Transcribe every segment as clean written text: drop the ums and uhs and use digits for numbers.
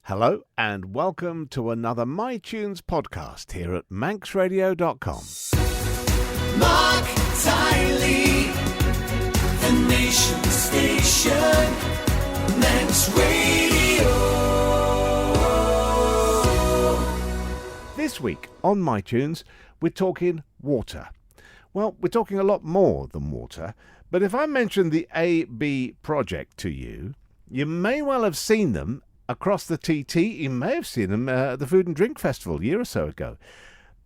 Hello and welcome to another MyTunes podcast here at manxradio.com. Mark Tiley, the nation station, Manx Radio. This week on MyTunes, we're talking water. Well, we're talking a lot more than water, but if I mention the AB project to you, you may well have seen them across the TT. You may have seen them at the Food and Drink Festival a year or so ago.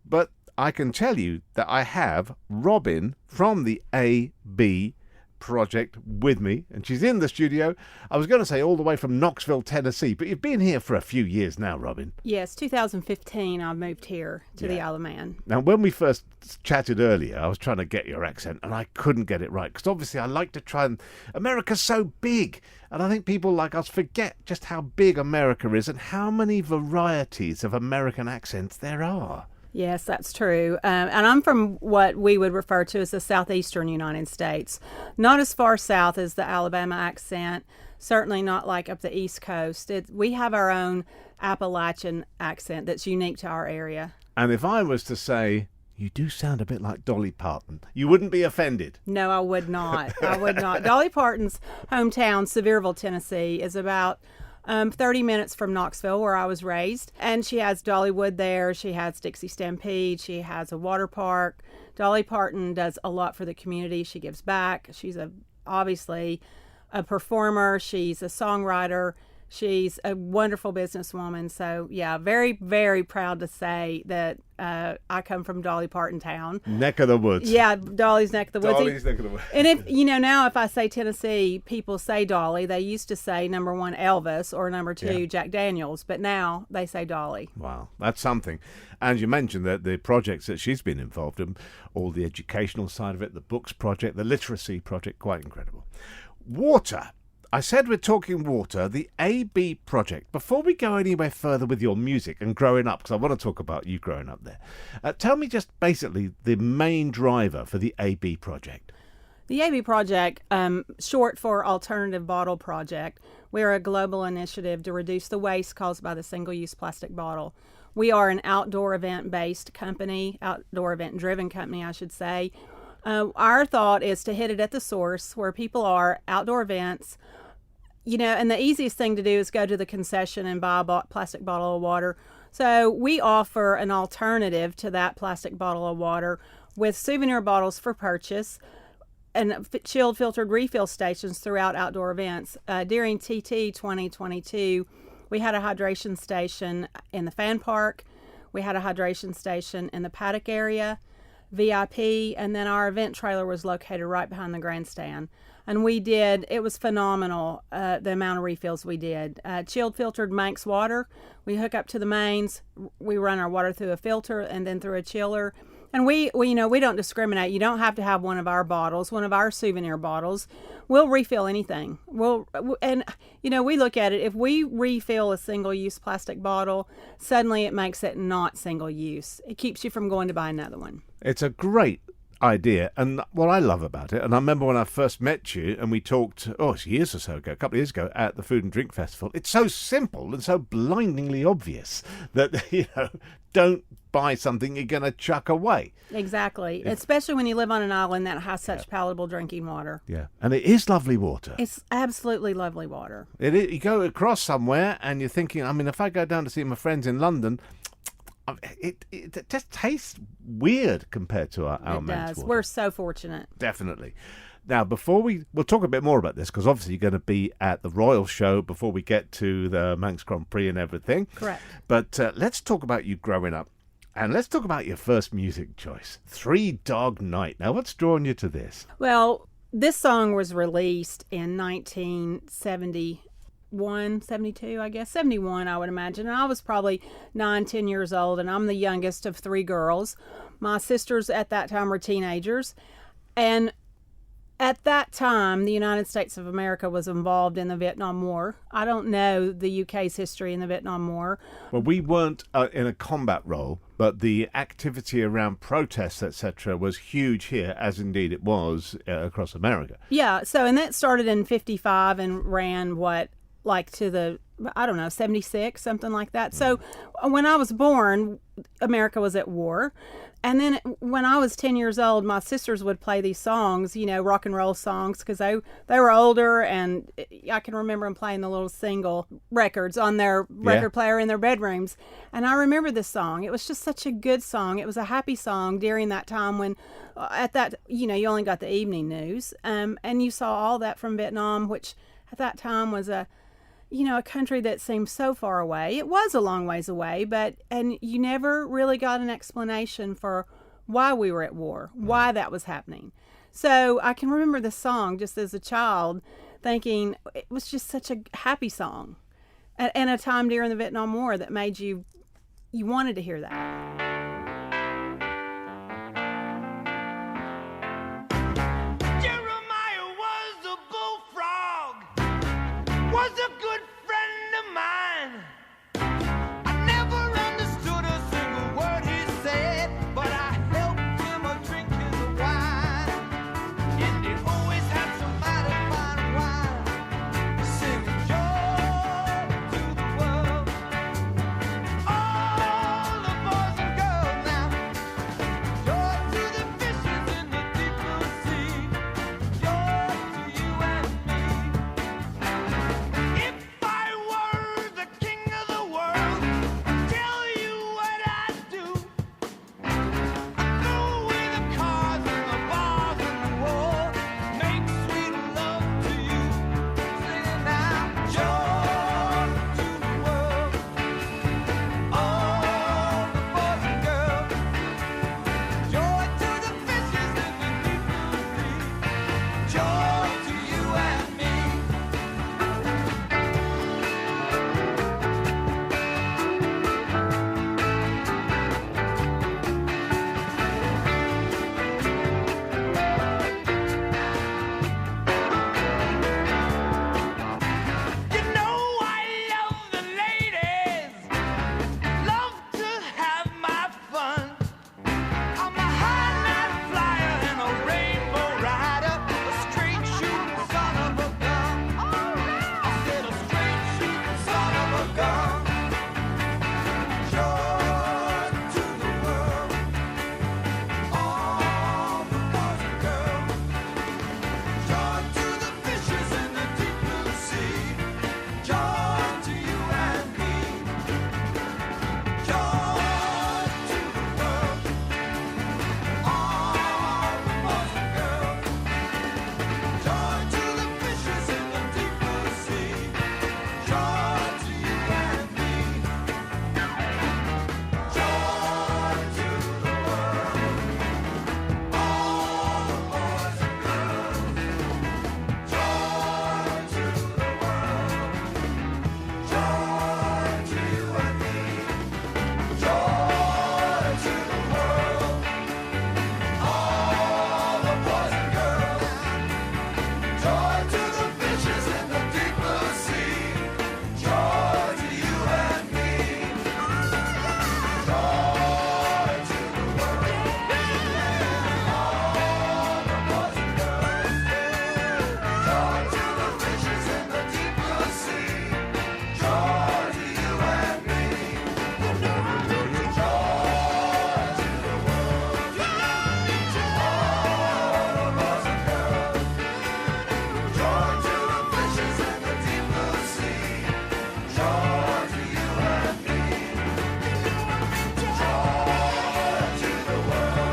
But I can tell you that I have Robin from the AB project with me, and she's in the studio. I was going to say all the way from Knoxville, Tennessee, but you've been here for a few years now, Robin. Yes, 2015 I moved here to the Isle of Man. Now, when we first chatted earlier, I was trying to get your accent, and I couldn't get it right, because obviously I like to try and... America's so big, and I think people like us forget just how big America is and how many varieties of American accents there are. Yes, that's true. And I'm from what we would refer to as the southeastern United States. Not as far south as the Alabama accent, certainly not like up the East Coast. We have our own Appalachian accent that's unique to our area. And if I was to say, you do sound a bit like Dolly Parton, you wouldn't be offended? No, I would not. I would not. Dolly Parton's hometown, Sevierville, Tennessee, is about 30 minutes from Knoxville, where I was raised. And she has Dollywood there. She has Dixie Stampede. She has a water park. Dolly Parton does a lot for the community. She gives back. She's obviously a performer. She's a songwriter. She's a wonderful businesswoman. So, yeah, very, very proud to say that I come from Dolly Parton town. Neck of the woods. Yeah, Dolly's neck of the woods. Dolly's neck of the woods. And now if I say Tennessee, people say Dolly. They used to say number one Elvis or number two Jack Daniels, but now they say Dolly. Wow, that's something. And you mentioned that the projects that she's been involved in, all the educational side of it, the books project, the literacy project, quite incredible. Water. I said we're talking water, the AB project. Before we go anywhere further with your music and growing up, because I want to talk about you growing up there, tell me just basically the main driver for the AB project. The AB project, short for Alternative Bottle Project, we're a global initiative to reduce the waste caused by the single-use plastic bottle. We are an outdoor event-based company, outdoor event-driven company, I should say. Our thought is to hit it at the source where people are, outdoor events. And the easiest thing to do is go to the concession and buy a plastic bottle of water. So we offer an alternative to that plastic bottle of water with souvenir bottles for purchase and chilled filtered refill stations throughout outdoor events. During TT 2022, we had a hydration station in the fan park. We had a hydration station in the paddock area, VIP, and then our event trailer was located right behind the grandstand. And it was phenomenal, the amount of refills we did. Chilled filtered Manx water. We hook up to the mains. We run our water through a filter and then through a chiller. And we don't discriminate. You don't have to have one of our bottles, one of our souvenir bottles. We'll refill anything. We look at it. If we refill a single-use plastic bottle, suddenly it makes it not single-use. It keeps you from going to buy another one. It's a great idea, and what I love about it, and I remember when I first met you and we talked a couple of years ago at the Food and Drink Festival, it's so simple and so blindingly obvious that don't buy something you're going to chuck away. Exactly, especially when you live on an island that has such palatable drinking water. Yeah, and it is lovely water. It's absolutely lovely water. It is. You go across somewhere and you're thinking, if I go down to see my friends in London, it just tastes weird compared to our Manx water. We're so fortunate. Definitely. Now, we'll talk a bit more about this, because obviously you're going to be at the Royal Show before we get to the Manx Grand Prix and everything. Correct. But let's talk about you growing up, and let's talk about your first music choice, Three Dog Night. Now, what's drawn you to this? Well, this song was released in 1971, 72, I guess. 71, I would imagine. And I was probably 9, 10 years old, and I'm the youngest of 3 girls. My sisters at that time were teenagers. And at that time, the United States of America was involved in the Vietnam War. I don't know the UK's history in the Vietnam War. Well, we weren't in a combat role, but the activity around protests, etc., was huge here, as indeed it was across America. Yeah, and that started in 55 and ran, to the I don't know, 76, something like that. So when I was born, America was at war. And then when I was 10 years old, my sisters would play these songs, rock and roll songs, because they were older, and I can remember them playing the little single records on their record player in their bedrooms. And I remember this song. It was just such a good song. It was a happy song during that time when, you only got the evening news. And you saw all that from Vietnam, which at that time was a country that seemed so far away. It was a long ways away, and you never really got an explanation for why we were at war, why that was happening. So I can remember the song just as a child thinking it was just such a happy song and a time during the Vietnam War that made you wanted to hear that. Jeremiah was a bullfrog, was a good friend of mine. I never understood a single word he said, but I helped him drink his wine. And he always had some mighty fine wine, singing joy to the world. All the boys and girls now, joy to the fishes in the deep blue sea, joy to you and me. If I were the king of the world, tell you what I'd do. I'd throw away the cars and the bars and the war, make sweet love to you, singing now, joy to the world. All the boys and girls, joy to the fishes in the deep blue sea, joy to you and me. You know I love the ladies, love to have my fun. I'm a high-night flyer and a rainbow rider, a straight shooting son of a gun. I said a straight shooting son of a gun. Joy to the world, all the boys and girls. Joy to the fishes in the deep blue sea. Joy to you and me. Joy to the world, all the boys and girls. Joy to the fishes in the deep blue sea. Joy to you and me. Joy to the world, all the boys and girls. Joy to the world, joy to you and me. Joy to the world, all the boys and girls. Joy to the fishes in the deep blue sea. Joy to you and me. Joy to the world,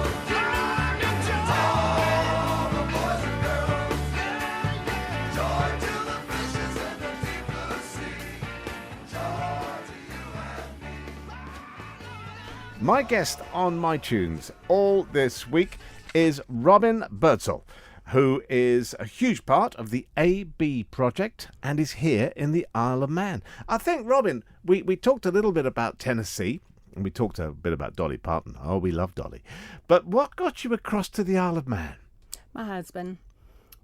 all the boys and girls. Joy to the fishes in the deep blue sea. Joy to you and me. My guest on My Tunes all this week is Robin Birdsall, who is a huge part of the AB project and is here in the Isle of Man. I think, Robin, we talked a little bit about Tennessee, and we talked a bit about Dolly Parton. Oh, we love Dolly. But what got you across to the Isle of Man? My husband.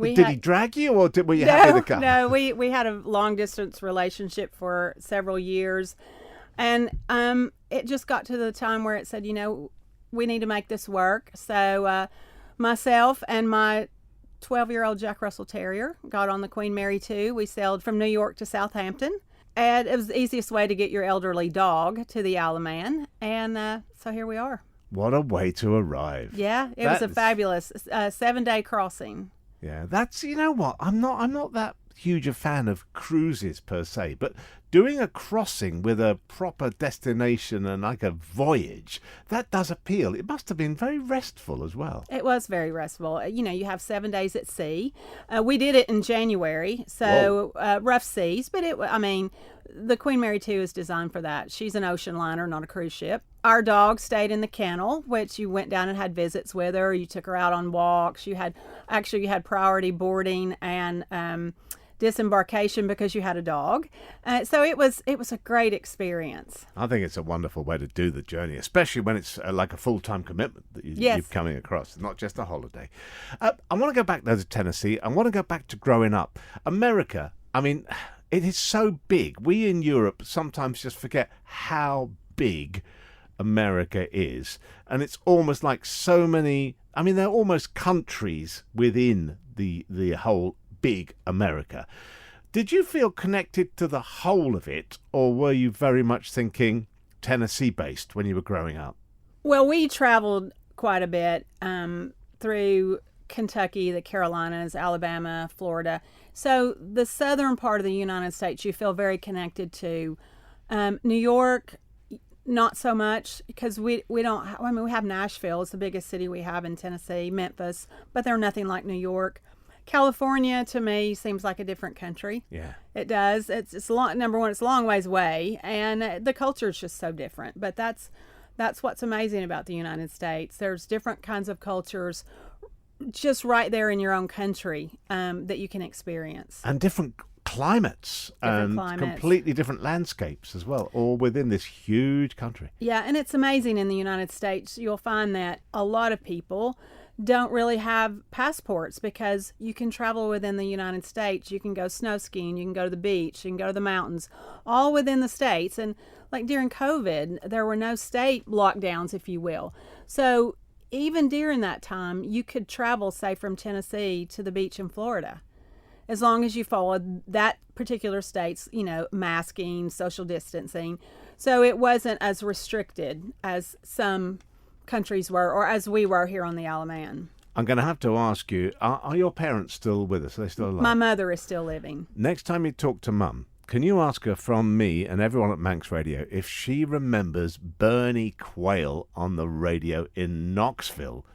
Did he drag you, or were you happy to come? No, we had a long-distance relationship for several years. And it just got to the time where it said, we need to make this work. So myself and my 12-year-old Jack Russell Terrier got on the Queen Mary 2. We sailed from New York to Southampton. And it was the easiest way to get your elderly dog to the Isle of Man. And so here we are. What a way to arrive. Yeah, it was a fabulous 7-day crossing. Yeah, that's, you know what, I'm not that huge a fan of cruises per se, but doing a crossing with a proper destination and like a voyage, that does appeal. It must have been very restful as well. It was very restful. You know, you have 7 days at sea. We did it in January, so rough seas, but the Queen Mary 2 is designed for that. She's an ocean liner, not a cruise ship. Our dog stayed in the kennel, which you went down and had visits with her. You took her out on walks. You had priority boarding and disembarkation because you had a dog. So it was a great experience. I think it's a wonderful way to do the journey, especially when it's like a full-time commitment that you're coming across, not just a holiday. I want to go back though to Tennessee. I want to go back to growing up. America, I mean, it is so big. We in Europe sometimes just forget how big America is. And it's almost like so many, I mean, they're almost countries within the whole big America. Did you feel connected to the whole of it, or were you very much thinking Tennessee based when you were growing up? Well, we traveled quite a bit through Kentucky, the Carolinas, Alabama, Florida. So the southern part of the United States you feel very connected to. New York, not so much, because we don't, I mean, we have Nashville, it's the biggest city we have in Tennessee, Memphis, but they're nothing like New York. California, to me, seems like a different country. Yeah. It does. It's a long, number one, it's a long ways away, and the culture is just so different. But that's what's amazing about the United States. There's different kinds of cultures just right there in your own country that you can experience. And different climates and completely different landscapes as well, all within this huge country. Yeah, and it's amazing in the United States. You'll find that a lot of people don't really have passports because you can travel within the United States. You can go snow skiing, you can go to the beach, you can go to the mountains, all within the states. And like during COVID, there were no state lockdowns, if you will. So even during that time, you could travel, say, from Tennessee to the beach in Florida, as long as you followed that particular state's, masking, social distancing. So it wasn't as restricted as some countries were, or as we were here on the Isle of Man. I'm going to have to ask you, are your parents still with us? Are they still alive? My mother is still living. Next time you talk to Mum, can you ask her from me and everyone at Manx Radio if she remembers Bernie Quayle on the radio in Knoxville?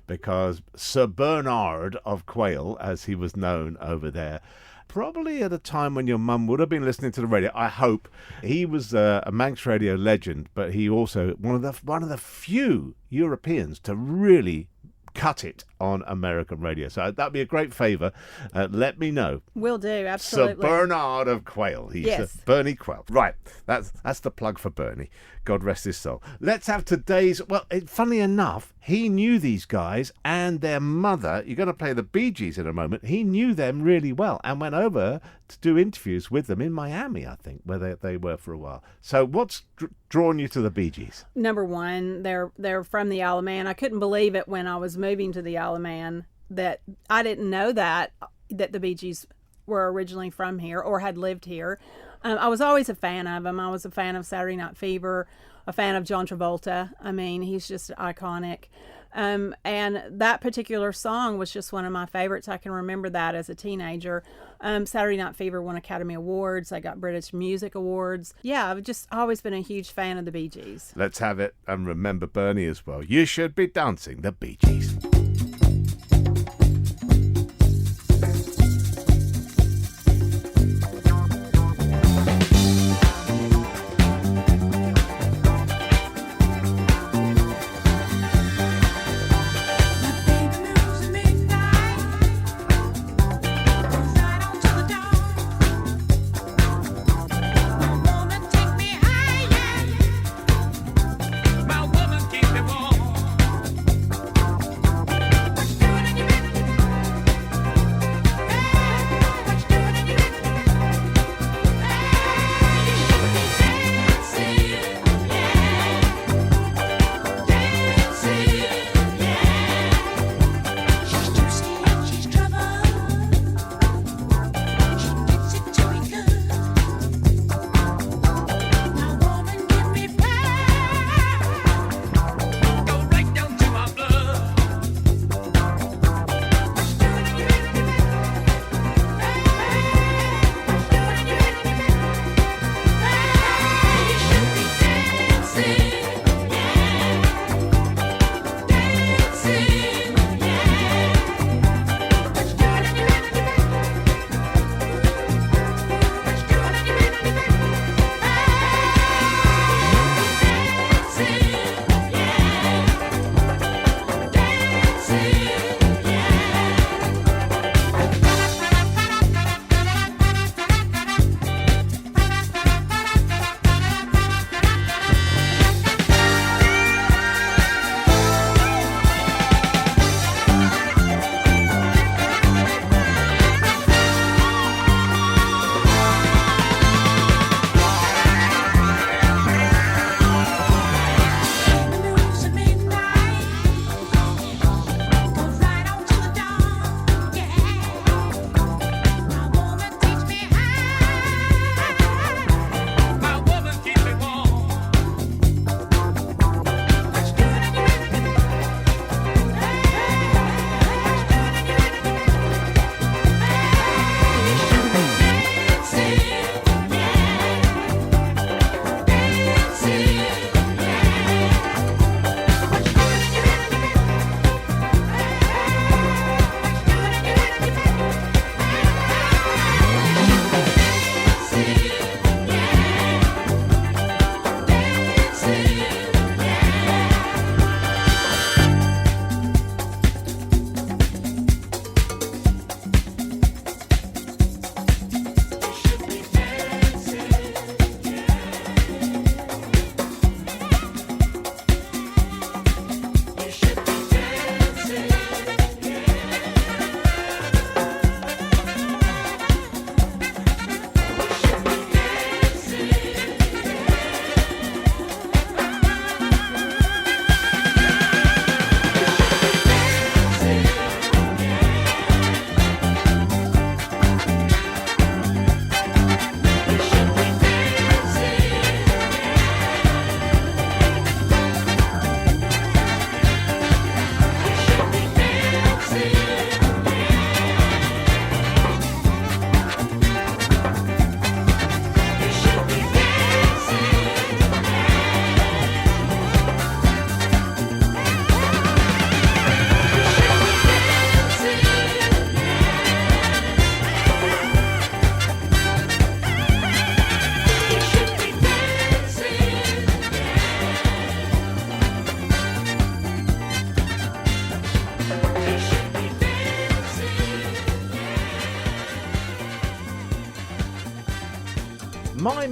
Because Sir Bernard of Quayle, as he was known over there, probably at a time when your mum would have been listening to the radio, I hope. He was a Manx Radio legend, but he also one of the few Europeans to really cut it on American radio. So that'd be a great favour. Let me know. Will do, absolutely. Sir Bernard of Quayle. He's Bernie Quayle. Right, that's the plug for Bernie. God rest his soul. Let's have today's... Well, funnily enough, he knew these guys and their mother. You're going to play the Bee Gees in a moment. He knew them really well and went over to do interviews with them in Miami, I think, where they were for a while. So what's drawn you to the Bee Gees? Number one, they're from the Isle of Man. I couldn't believe it when I was moving to the Isle of Man that I didn't know that the Bee Gees were originally from here or had lived here. I was always a fan of them. I was a fan of Saturday Night Fever, a fan of John Travolta. I mean, he's just iconic. And that particular song was just one of my favorites. I can remember that as a teenager. Saturday Night Fever won Academy Awards. I got British Music Awards. Yeah, I've just always been a huge fan of the Bee Gees. Let's have it and remember Bernie as well. You should be dancing the Bee Gees. My woman keep me warm.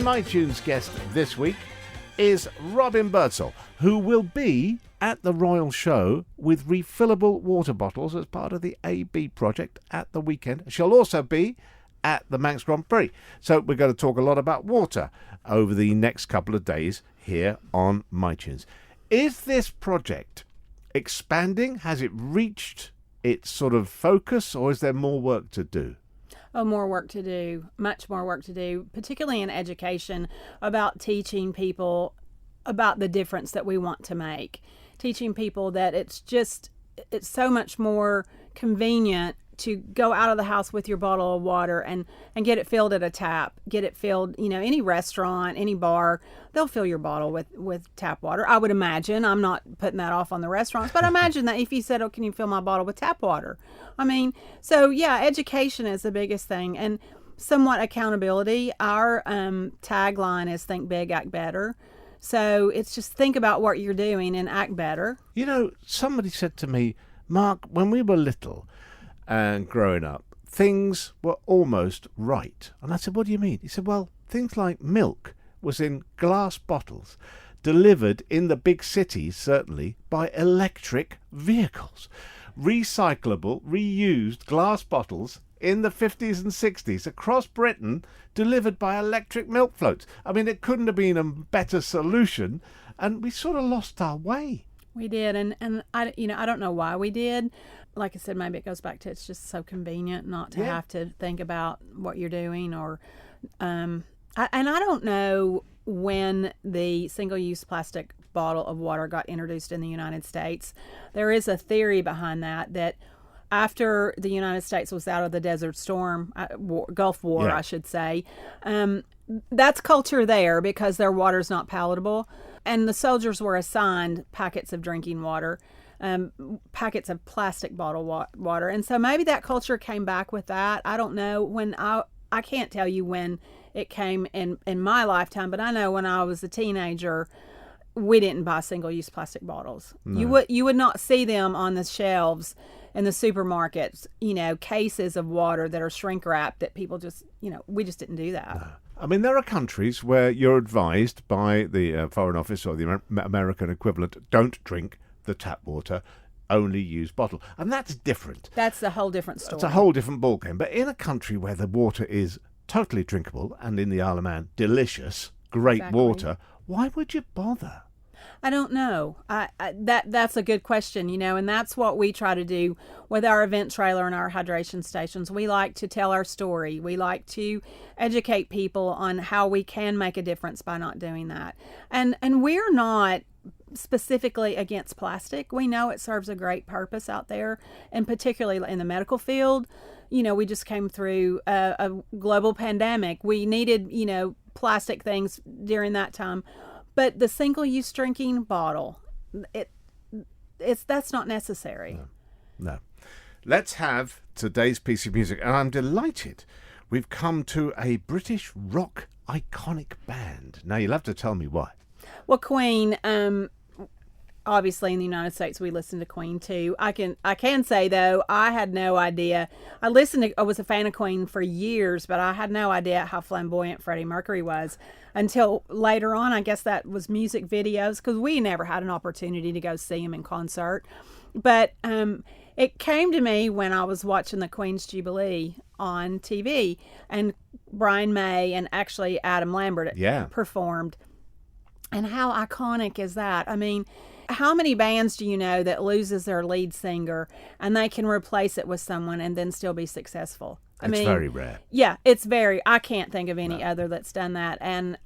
My Tunes guest this week is Robin Birdsall, who will be at the Royal Show with refillable water bottles as part of the AB project at the weekend. She'll also be at the Manx Grand Prix. So we're going to talk a lot about water over the next couple of days here on My Tunes. Is this project expanding? Has it reached its sort of focus, or is there more work to do? Oh, more work to do, much more work to do, particularly in education, about teaching people about the difference that we want to make. Teaching people that it's so much more convenient to go out of the house with your bottle of water and get it filled at a tap, get it filled, any restaurant, any bar, they'll fill your bottle with tap water. I would imagine, I'm not putting that off on the restaurants, but imagine that if you said, oh, can you fill my bottle with tap water? So yeah, education is the biggest thing, and somewhat accountability. Our tagline is think big, act better. So it's just think about what you're doing and act better. Somebody said to me, Mark, when we were little and growing up, things were almost right. And I said, what do you mean? He said, well, things like milk was in glass bottles, delivered in the big cities, certainly, by electric vehicles. Recyclable, reused glass bottles in the 50s and 60s across Britain, delivered by electric milk floats. It couldn't have been a better solution, and we sort of lost our way. We did, and I don't know why we did. Like I said, maybe it goes back to it's just so convenient not to have to think about what you're doing, or and I don't know when the single-use plastic bottle of water got introduced in the United States. There is a theory behind that after the United States was out of the Desert Storm, Gulf War, I should say, that's culture there because their water's not palatable. And the soldiers were assigned packets of drinking water, packets of plastic bottle water. And so maybe that culture came back with that. I don't know. I can't tell you when it came in my lifetime, but I know when I was a teenager, we didn't buy single-use plastic bottles. No. You would not see them on the shelves in the supermarkets, cases of water that are shrink wrapped that people just, we just didn't do that. No. There are countries where you're advised by the Foreign Office or the American equivalent, don't drink the tap water, only use bottle. And that's different. That's a whole different story. It's a whole different ballgame. But in a country where the water is totally drinkable, and in the Isle of Man, delicious, great water, why would you bother? I don't know. That's a good question, and that's what we try to do with our event trailer and our hydration stations. We like to tell our story. We like to educate people on how we can make a difference by not doing that. And we're not specifically against plastic. We know it serves a great purpose out there, and particularly in the medical field. We just came through a global pandemic. We needed, plastic things during that time. But the single-use drinking bottle, that's not necessary. No. Let's have today's piece of music, and I'm delighted we've come to a British rock iconic band. Now, you'll have to tell me why. Well, Queen, obviously in the United States we listen to Queen too. I can say though, I had no idea. I was a fan of Queen for years, but I had no idea how flamboyant Freddie Mercury was until later on. I guess that was music videos, because we never had an opportunity to go see him in concert. But it came to me when I was watching the Queen's Jubilee on TV, and Brian May and actually Adam Lambert performed. And how iconic is that? How many bands do you know that loses their lead singer and they can replace it with someone and then still be successful? It's very rare. Yeah, I can't think of any other that's done that. And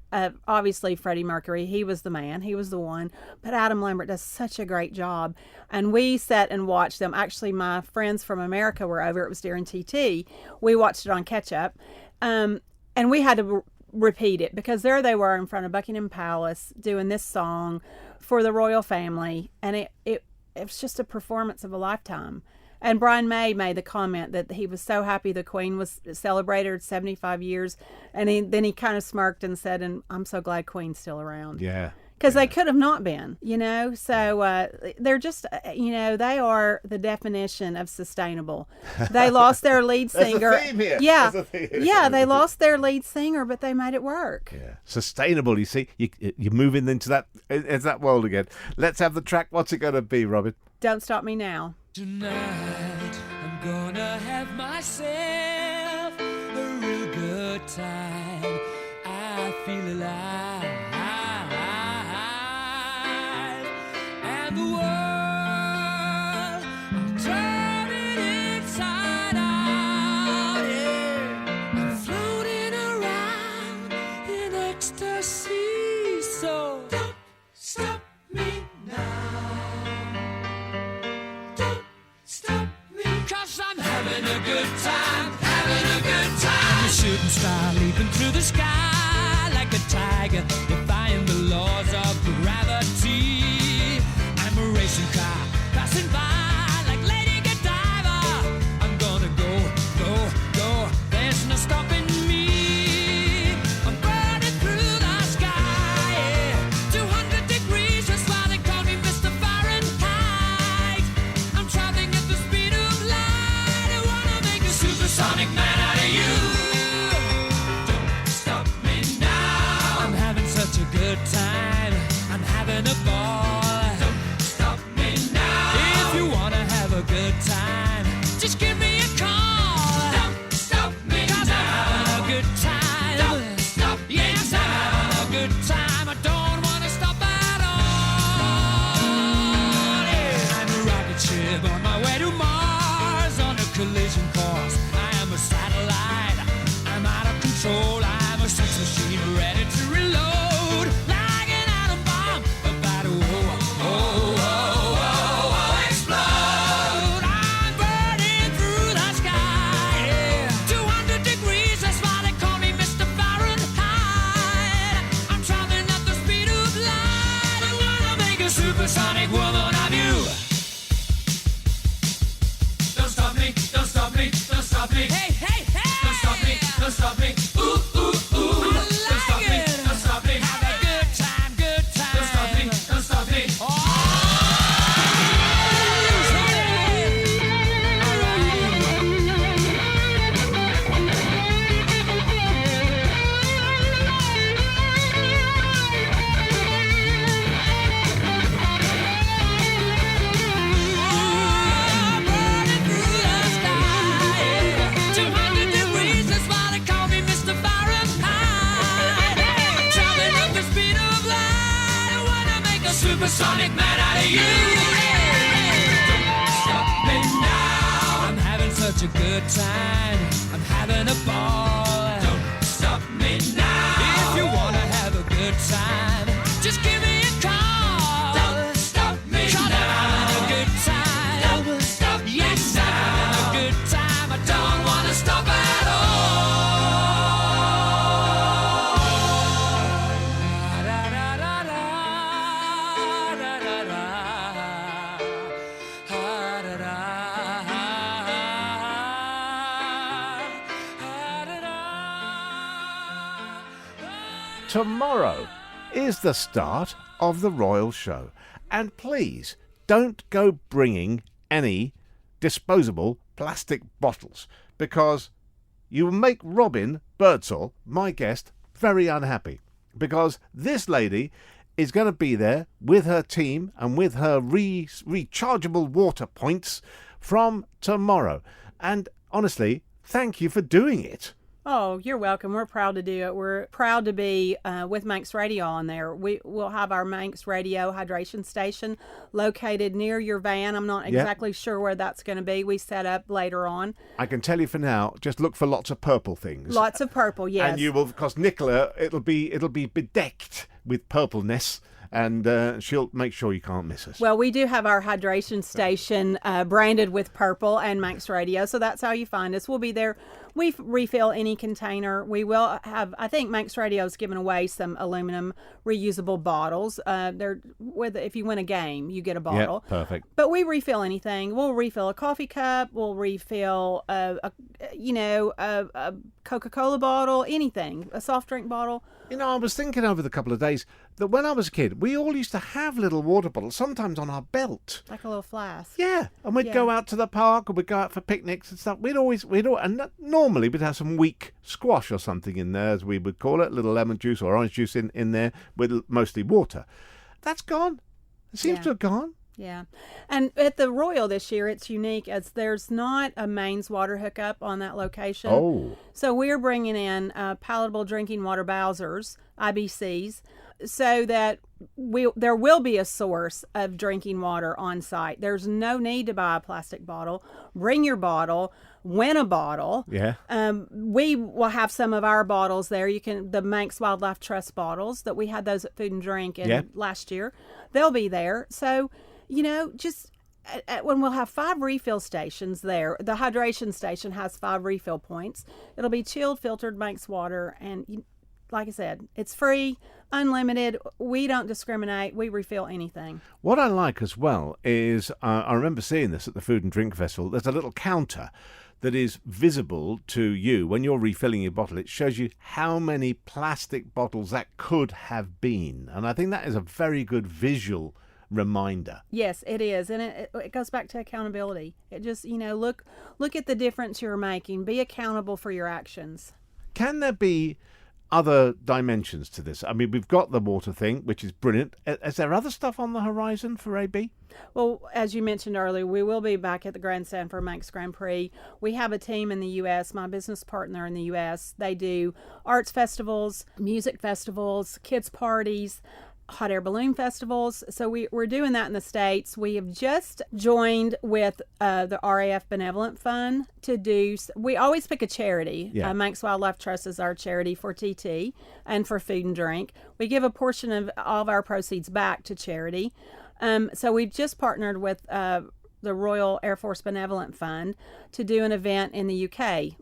obviously Freddie Mercury, he was the man, he was the one. But Adam Lambert does such a great job. And we sat and watched them. Actually, my friends from America were over. It was during TT. We watched it on catch up. And we had to repeat it because there they were in front of Buckingham Palace doing this song for the royal family, and it was just a performance of a lifetime. And Brian May made the comment that he was so happy the Queen was celebrated 75 years, and then he kind of smirked and said, and I'm so glad Queen's still around. Yeah. because they could have not been, So they're just, they are the definition of sustainable. They lost their lead singer. There's a theme here. Yeah, There's a theme here. yeah, they lost their lead singer, but they made it work. Yeah, sustainable. You see, you're moving into that world again. Let's have the track. What's it going to be, Robin? Don't Stop Me Now. Tonight, I'm gonna have myself a real good time. I feel alive, and the world, I'm turning inside out. Yeah, I'm floating around in ecstasy. So don't stop me now. Stop me, 'cause I'm having a good time, having a good time. I'm a shooting star leaping through the sky like a tiger, defying the laws of gravity. I'm a racing car passing by like Lady Godiva. I'm gonna go, go, go. There's no stopping me. I'm burning through the sky, yeah. 200 degrees, that's why they call me Mr. Fahrenheit. I'm traveling at the speed of light. I wanna make a supersonic man out of you. Don't stop me now. I'm having such a good time. I'm having a ball. Don't stop me now. If you wanna have a good time, just give me a call. Don't stop me 'cause now. I'm having a good time. Don't stop me yes, now. I'm having a good time. I don't wanna stop at all. Yeah. I'm a rocket ship on my way to Mars on a collision course. I am a satellite. I'm out of control. I'm a sex machine ready to reload. Like an atom bomb about to explode. I'm burning through the sky. Yeah. 200 degrees, that's why they call me Mr. Fahrenheit. I'm traveling at the speed of light. I wanna make a supersonic woman of you. Don't stop me, don't stop me, don't stop me. Hey, hey, hey! Don't stop me, don't stop me. Ooh, ooh, ooh. Don't stop me, don't stop me. Have a good time, good time. Don't stop me, don't stop me. Oh! Burning through the sky. 200 degrees, that's why they call me Mr. Fahrenheit. Traveling at the speed of light. I wanna make a supersonic man out of you. Don't stop me now. I'm having such a good time. I'm having a ball. Don't stop me now. If you wanna have a good time, just give me a call. Don't stop me now. I'm having a good time. Don't stop me yes, now. I'm having a good time. I don't wanna stop at Tomorrow is the start of the Royal Show. And please don't go bringing any disposable plastic bottles, because you will make Robin Birdsall, my guest, very unhappy. Because this lady is going to be there with her team and with her rechargeable water points from tomorrow. And honestly, thank you for doing it. Oh, you're welcome. We're proud to do it. We're proud to be with Manx Radio on there. We'll have our Manx Radio hydration station located near your van. I'm not exactly sure where that's going to be. We set up later on. I can tell you for now, just look for lots of purple things. Lots of purple, yes. And you will, because Nicola, it'll be bedecked with purpleness, and she'll make sure you can't miss us. Well, we do have our hydration station branded with purple and Manx Radio, so that's how you find us. We'll be there. We refill any container. We will have, I think Manx Radio's given away some aluminum reusable bottles. If you win a game, you get a bottle. Yeah, perfect. But we refill anything. We'll refill a coffee cup. We'll refill a Coca-Cola bottle, anything, a soft drink bottle. You know, I was thinking over the couple of days, that when I was a kid, we all used to have little water bottles, sometimes on our belt. Like a little flask. Yeah, and we'd go out to the park, or we'd go out for picnics and stuff. Normally we'd have some weak squash or something in there, as we would call it, little lemon juice or orange juice in there with mostly water. That's gone. It seems to have gone. Yeah. And at the Royal this year, it's unique as there's not a mains water hookup on that location. Oh. So we're bringing in palatable drinking water Bowsers, IBCs, so that there will be a source of drinking water on site. There's no need to buy a plastic bottle. Bring your bottle. Win a bottle. Yeah. We will have some of our bottles there. The Manx Wildlife Trust bottles that we had those at Food and Drink last year. They'll be there. So, just when we'll have 5 refill stations there. The hydration station has 5 refill points. It'll be chilled, filtered Manx water, and like I said, it's free, unlimited. We don't discriminate. We refill anything. What I like as well is, I remember seeing this at the Food and Drink Festival, there's a little counter that is visible to you when you're refilling your bottle. It shows you how many plastic bottles that could have been. And I think that is a very good visual reminder. Yes, it is. And it goes back to accountability. It just, look at the difference you're making. Be accountable for your actions. Can there be other dimensions to this? I mean, we've got the water thing, which is brilliant. Is there other stuff on the horizon for AB? Well, as you mentioned earlier, we will be back at the Grandstand for Manx Grand Prix. We have a team in the U.S., my business partner in the U.S. They do arts festivals, music festivals, kids parties, hot air balloon festivals. So we're doing that in the States. We have just joined with the RAF Benevolent Fund to do, we always pick a charity. Yeah. Manx Wildlife Trust is our charity for TT and for Food and Drink. We give a portion of all of our proceeds back to charity. So we've just partnered with the Royal Air Force Benevolent Fund to do an event in the UK.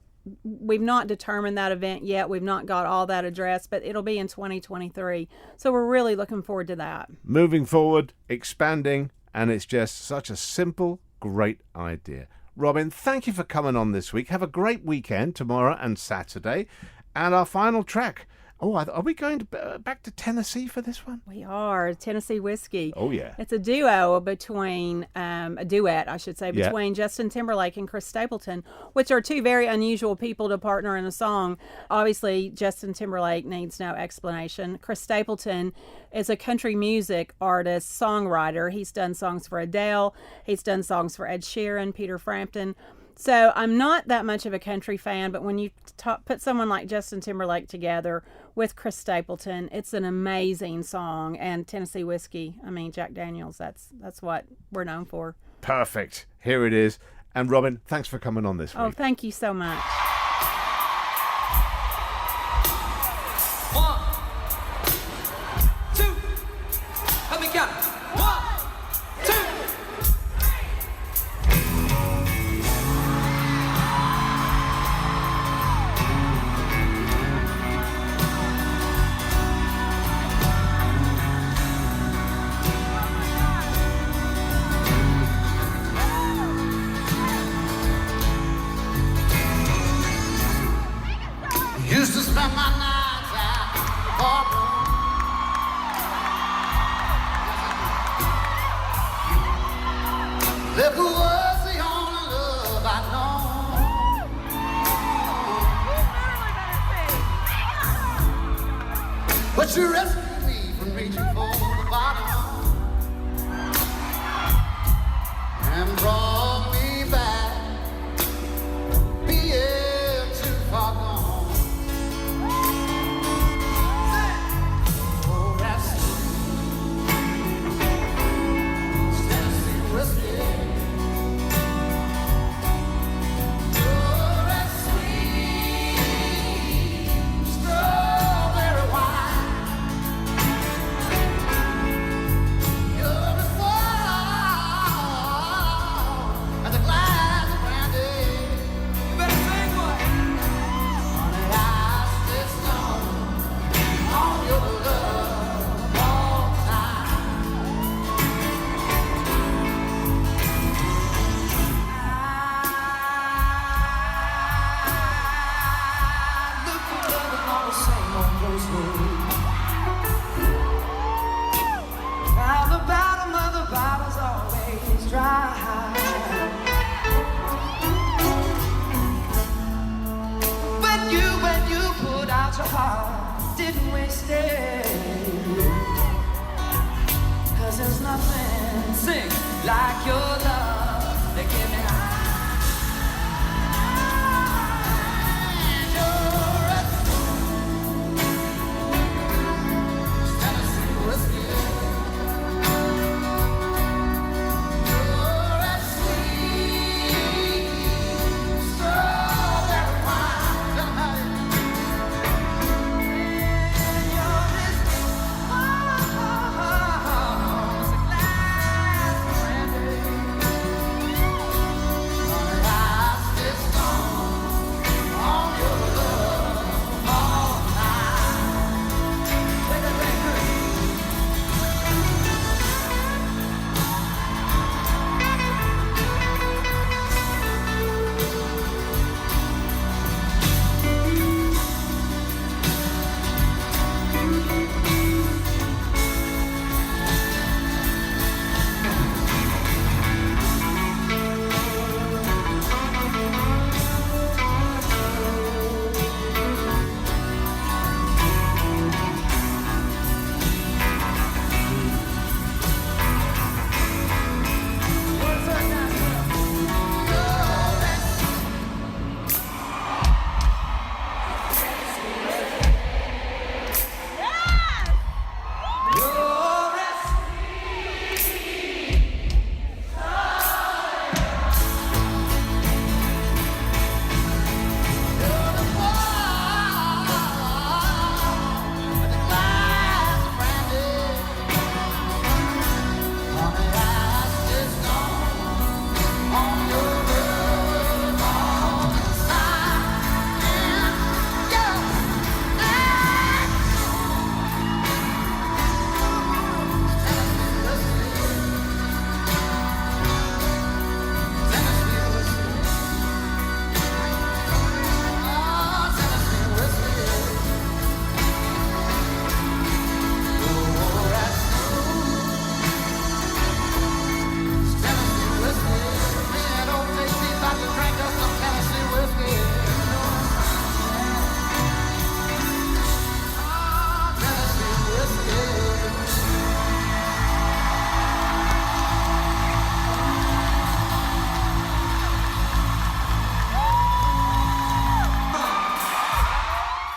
We've not determined that event yet. We've not got all that addressed, but it'll be in 2023. So we're really looking forward to that. Moving forward, expanding, and it's just such a simple, great idea. Robin, thank you for coming on this week. Have a great weekend tomorrow and Saturday. And our final track. Oh, are we going back to Tennessee for this one? We are. Tennessee Whiskey. Oh, yeah. It's a duo between, a duet, I should say, between Justin Timberlake and Chris Stapleton, which are 2 very unusual people to partner in a song. Obviously, Justin Timberlake needs no explanation. Chris Stapleton is a country music artist, songwriter. He's done songs for Adele. He's done songs for Ed Sheeran, Peter Frampton. So I'm not that much of a country fan, but when you put someone like Justin Timberlake together with Chris Stapleton, it's an amazing song. And Tennessee Whiskey, Jack Daniels, that's what we're known for. Perfect. Here it is. And Robin, thanks for coming on this week. Oh, thank you so much. 1, 2, let me count. 1, 2. Used to spend my nights out in the ballroom. Liquor was the only love I know. But you rescued me from reaching for the bottom and brought me back. Being too far gone. dry. When you put out your heart, didn't waste it. 'Cause there's nothing sing like your love that give me high.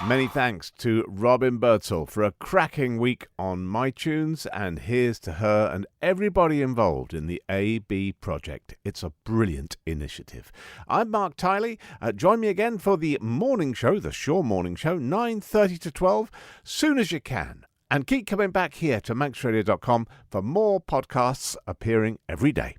Many thanks to Robin Birdsall for a cracking week on my tunes, and here's to her and everybody involved in the AB project. It's a brilliant initiative. I'm Mark Tiley. Join me again for the morning show, the Shaw Morning Show, 9:30 to 12, soon as you can. And keep coming back here to manxradio.com for more podcasts appearing every day.